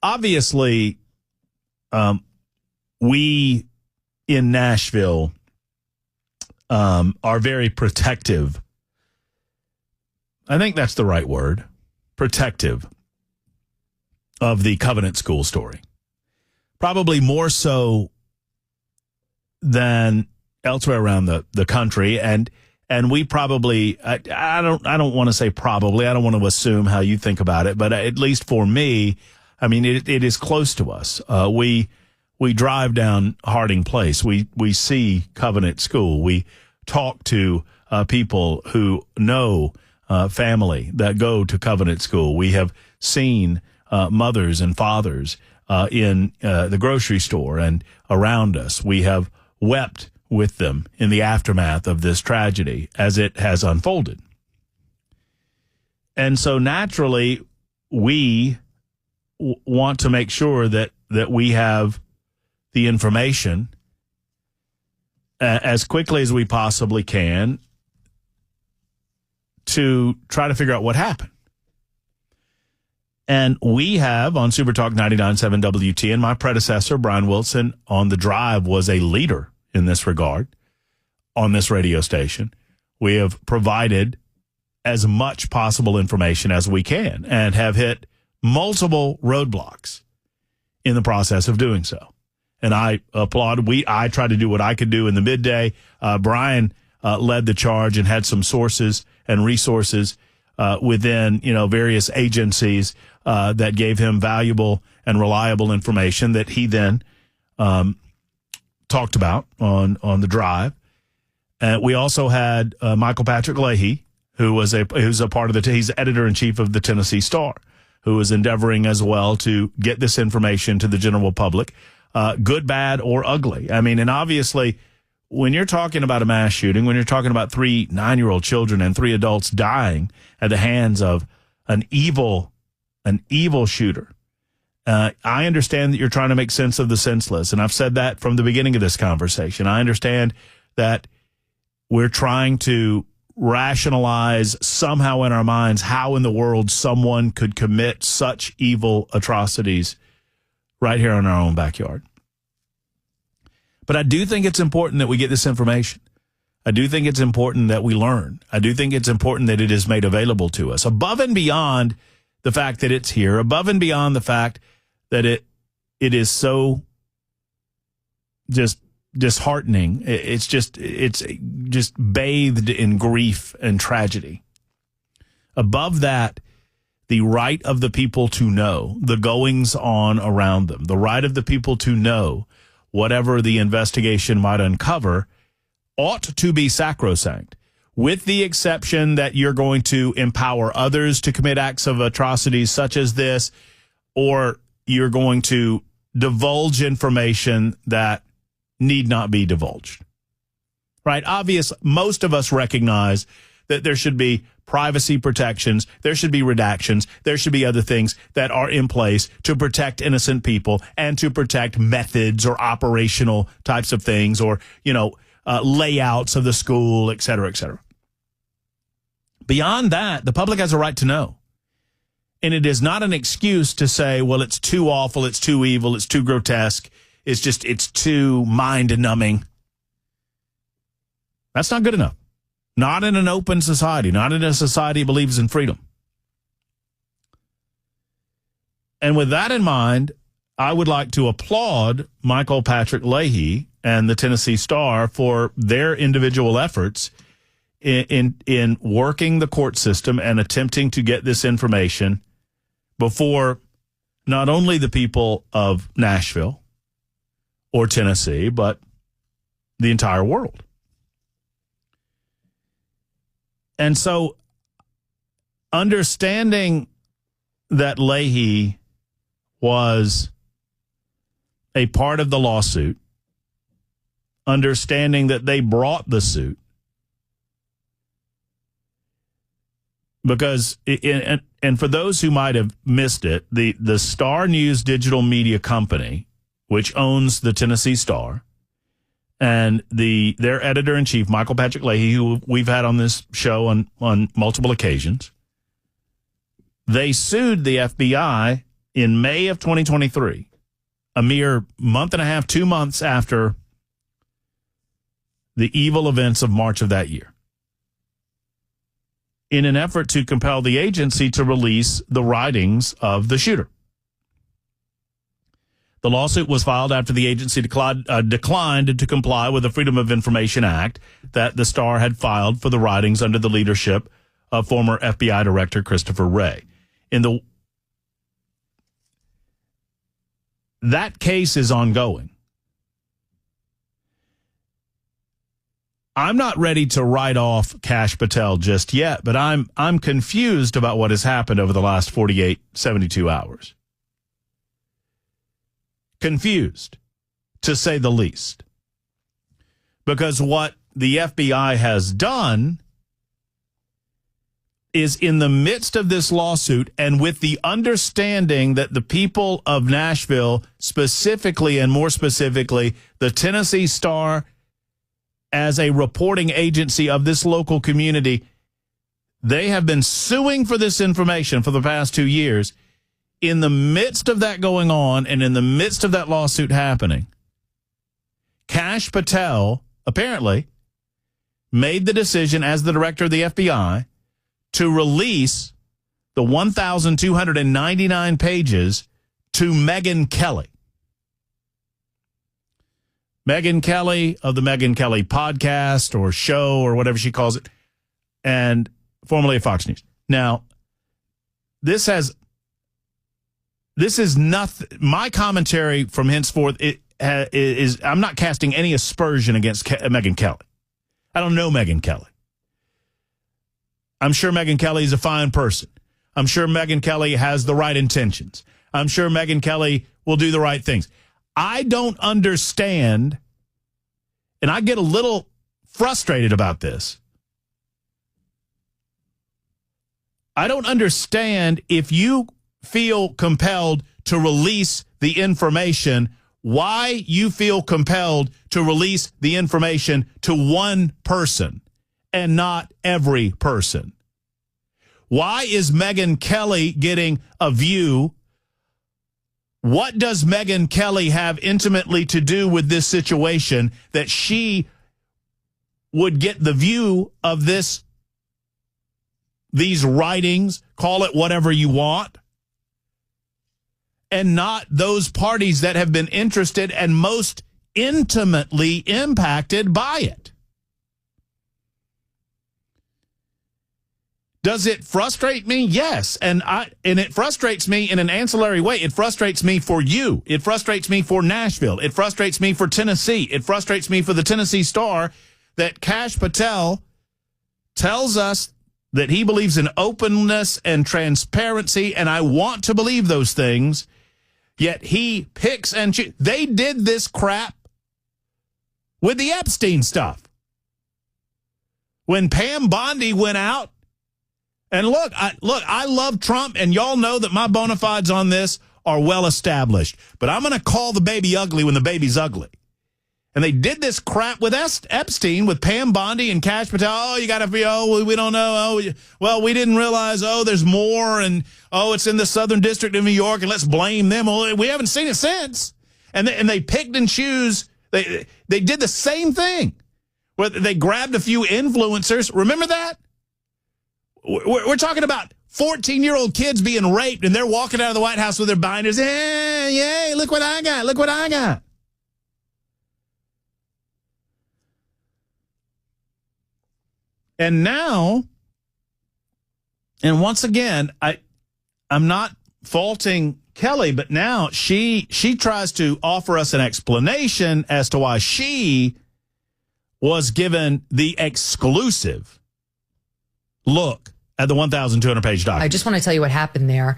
obviously, we in Nashville are very protective. I think that's the right word, protective of the Covenant School story. Probably more so than elsewhere around the country, and we probably I don't want to say probably, I don't want to assume how you think about it, but at least for me, I mean it is close to us. We drive down Harding Place, we see Covenant School, we talk to people who know family that go to Covenant School. We have seen mothers and fathers in the grocery store and around us. We have wept with them in the aftermath of this tragedy as it has unfolded. And so naturally, we want to make sure that we have the information as quickly as we possibly can to try to figure out what happened. And we have on Super Talk 99.7 WTN, my predecessor, Brian Wilson, on The Drive was a leader in this regard on this radio station. We have provided as much possible information as we can and have hit multiple roadblocks in the process of doing so. And I applaud. I tried to do what I could do in the midday. Brian led the charge and had some sources and resources within various agencies that gave him valuable and reliable information that he then talked about on The Drive. We also had Michael Patrick Leahy, who's a part of he's editor-in-chief of the Tennessee Star, who is endeavoring as well to get this information to the general public, good, bad, or ugly. I mean, and obviously, when you're talking about a mass shooting, when you're talking about 3 9-year-old children and 3 adults dying at the hands of an evil shooter, I understand that you're trying to make sense of the senseless, and I've said that from the beginning of this conversation. I understand that we're trying to rationalize somehow in our minds how in the world someone could commit such evil atrocities right here in our own backyard. But I do think it's important that we get this information. I do think it's important that we learn. I do think it's important that it is made available to us, above and beyond the fact that it's here, above and beyond the fact that it is so just disheartening. It's just bathed in grief and tragedy. Above that, the right of the people to know the goings on around them, the right of the people to know whatever the investigation might uncover ought to be sacrosanct, with the exception that you're going to empower others to commit acts of atrocities such as this, or you're going to divulge information that need not be divulged. Right? Obvious, most of us recognize that there should be privacy protections, there should be redactions, there should be other things that are in place to protect innocent people and to protect methods or operational types of things, or, layouts of the school, et cetera, et cetera. Beyond that, the public has a right to know. And it is not an excuse to say, well, it's too awful, it's too evil, it's too grotesque, it's too mind-numbing. That's not good enough. Not in an open society, not in a society that believes in freedom. And with that in mind, I would like to applaud Michael Patrick Leahy and the Tennessee Star for their individual efforts in working the court system and attempting to get this information before not only the people of Nashville or Tennessee, but the entire world. And so understanding that Leahy was a part of the lawsuit, understanding that they brought the suit, because, and for those who might have missed it, the Star News digital media company, which owns the Tennessee Star, and their editor-in-chief, Michael Patrick Leahy, who we've had on this show on multiple occasions, they sued the FBI in May of 2023, a mere month and a half, 2 months after the evil events of March of that year, in an effort to compel the agency to release the writings of the shooter. The lawsuit was filed after the agency declined to comply with the Freedom of Information Act that the Star had filed for the writings under the leadership of former FBI Director Christopher Wray. That case is ongoing. I'm not ready to write off Kash Patel just yet, but I'm confused about what has happened over the last 48, 72 hours. Confused, to say the least. Because what the FBI has done is, in the midst of this lawsuit and with the understanding that the people of Nashville, specifically and more specifically, the Tennessee Star as a reporting agency of this local community, they have been suing for this information for the past 2 years. In the midst of that going on and in the midst of that lawsuit happening, Kash Patel apparently made the decision as the director of the FBI to release the 1,299 pages to Megyn Kelly. Megyn Kelly of the Megyn Kelly podcast or show or whatever she calls it, and formerly of Fox News. Now, this is nothing. My commentary from henceforth is I'm not casting any aspersion against Megyn Kelly. I don't know Megyn Kelly. I'm sure Megyn Kelly is a fine person. I'm sure Megyn Kelly has the right intentions. I'm sure Megyn Kelly will do the right things. I don't understand, and I get a little frustrated about this. I don't understand, if you feel compelled to release the information, why you feel compelled to release the information to one person and not every person. Why is Megyn Kelly getting a view? What does Megyn Kelly have intimately to do with this situation that she would get the view of these writings, call it whatever you want, and not those parties that have been interested and most intimately impacted by it? Does it frustrate me? Yes. And it frustrates me in an ancillary way. It frustrates me for you. It frustrates me for Nashville. It frustrates me for Tennessee. It frustrates me for the Tennessee Star that Kash Patel tells us that he believes in openness and transparency, and I want to believe those things, yet he picks and chooses. They did this crap with the Epstein stuff. When Pam Bondi went out, and look, I love Trump, and y'all know that my bona fides on this are well established. But I'm going to call the baby ugly when the baby's ugly. And they did this crap with Epstein, with Pam Bondi and Kash Patel. Oh, you got to be, we don't know. Oh, well, we didn't realize, there's more. And, it's in the Southern District of New York, and let's blame them. Well, we haven't seen it since. And they picked and choose. They did the same thing. Where they grabbed a few influencers. Remember that? We're talking about 14-year-old kids being raped, and they're walking out of the White House with their binders. Yay, look what I got. Look what I got. And now, and once again, I'm not faulting Kelly, but now she tries to offer us an explanation as to why she was given the exclusive look at the 1,200-page document. I just want to tell you what happened there.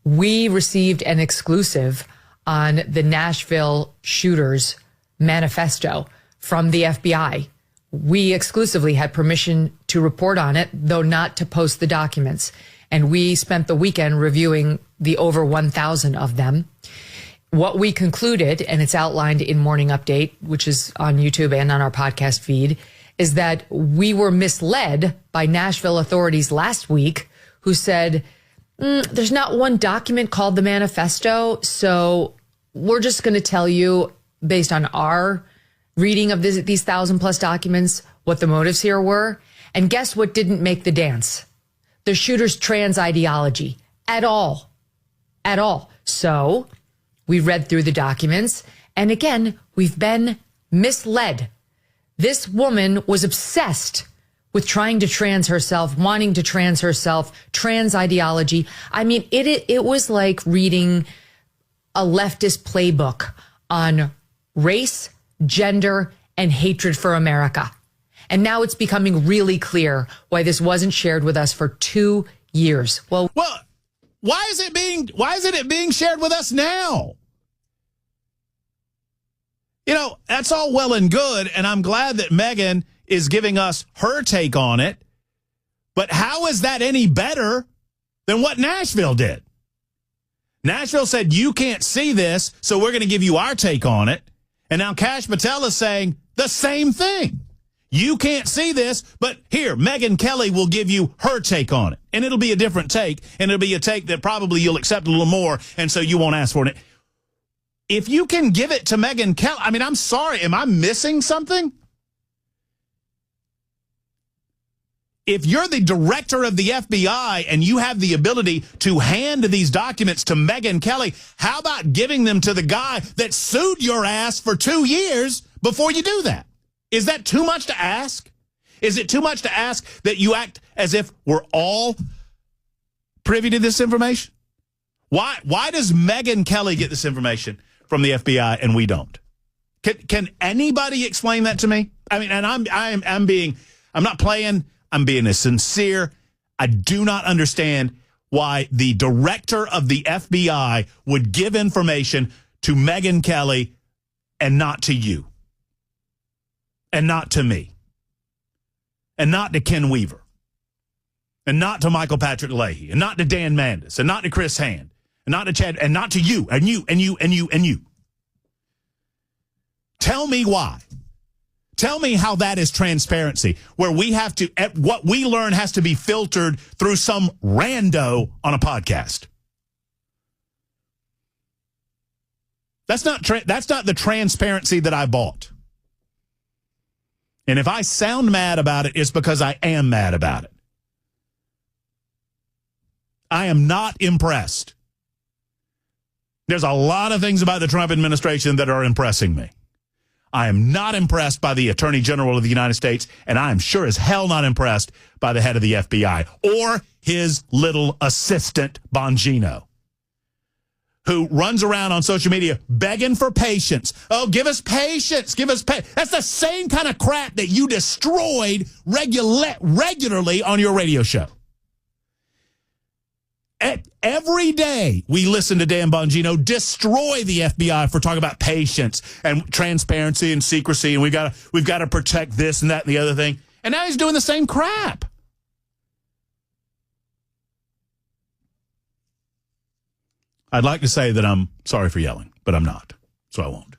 We received an exclusive on the Nashville shooters manifesto from the FBI. We exclusively had permission to report on it, though not to post the documents. And we spent the weekend reviewing the over 1,000 of them. What we concluded, and it's outlined in Morning Update, which is on YouTube and on our podcast feed, is that we were misled by Nashville authorities last week who said There's not one document called the manifesto, so we're just going to tell you, based on our reading of these 1,000+ documents, what the motives here were. And guess what didn't make the dance? The shooter's trans ideology at all. At all. So we read through the documents, and again, we've been misled. This woman was obsessed with trying to trans herself, wanting to trans herself, trans ideology. I mean, it was like reading a leftist playbook on race, gender, and hatred for America. And now it's becoming really clear why this wasn't shared with us for 2 years. Well, why isn't it being shared with us now? You know, that's all well and good, and I'm glad that Megyn is giving us her take on it. But how is that any better than what Nashville did? Nashville said, you can't see this, so we're going to give you our take on it. And now Kash Patel is saying the same thing. You can't see this, but here, Megyn Kelly will give you her take on it. And it'll be a different take, and it'll be a take that probably you'll accept a little more, and so you won't ask for it. If you can give it to Megyn Kelly, I mean, I'm sorry, am I missing something? If you're the director of the FBI and you have the ability to hand these documents to Megyn Kelly, how about giving them to the guy that sued your ass for 2 years before you do that? Is that too much to ask? Is it too much to ask that you act as if we're all privy to this information? Why does Megyn Kelly get this information from the FBI and we don't? Can anybody explain that to me? I mean, and I'm not playing. I'm being as sincere. I do not understand why the director of the FBI would give information to Megyn Kelly and not to you, and not to me, and not to Ken Weaver, and not to Michael Patrick Leahy, and not to Dan Mandis, and not to Chris Hand, and not to Chad, and not to you, and you, and you, and you, and you. Tell me why. Tell me how that is transparency, where we have to, what we learn has to be filtered through some rando on a podcast. That's not the transparency that I bought. And if I sound mad about it, it's because I am mad about it. I am not impressed. There's a lot of things about the Trump administration that are impressing me. I am not impressed by the Attorney General of the United States, and I am sure as hell not impressed by the head of the FBI or his little assistant, Bongino, who runs around on social media begging for patience. Oh, give us patience. Give us patience. That's the same kind of crap that you destroyed regularly on your radio show. Every day we listen to Dan Bongino destroy the FBI for talking about patience and transparency and secrecy, and we've got to protect this and that and the other thing. And now he's doing the same crap. I'd like to say that I'm sorry for yelling, but I'm not, so I won't.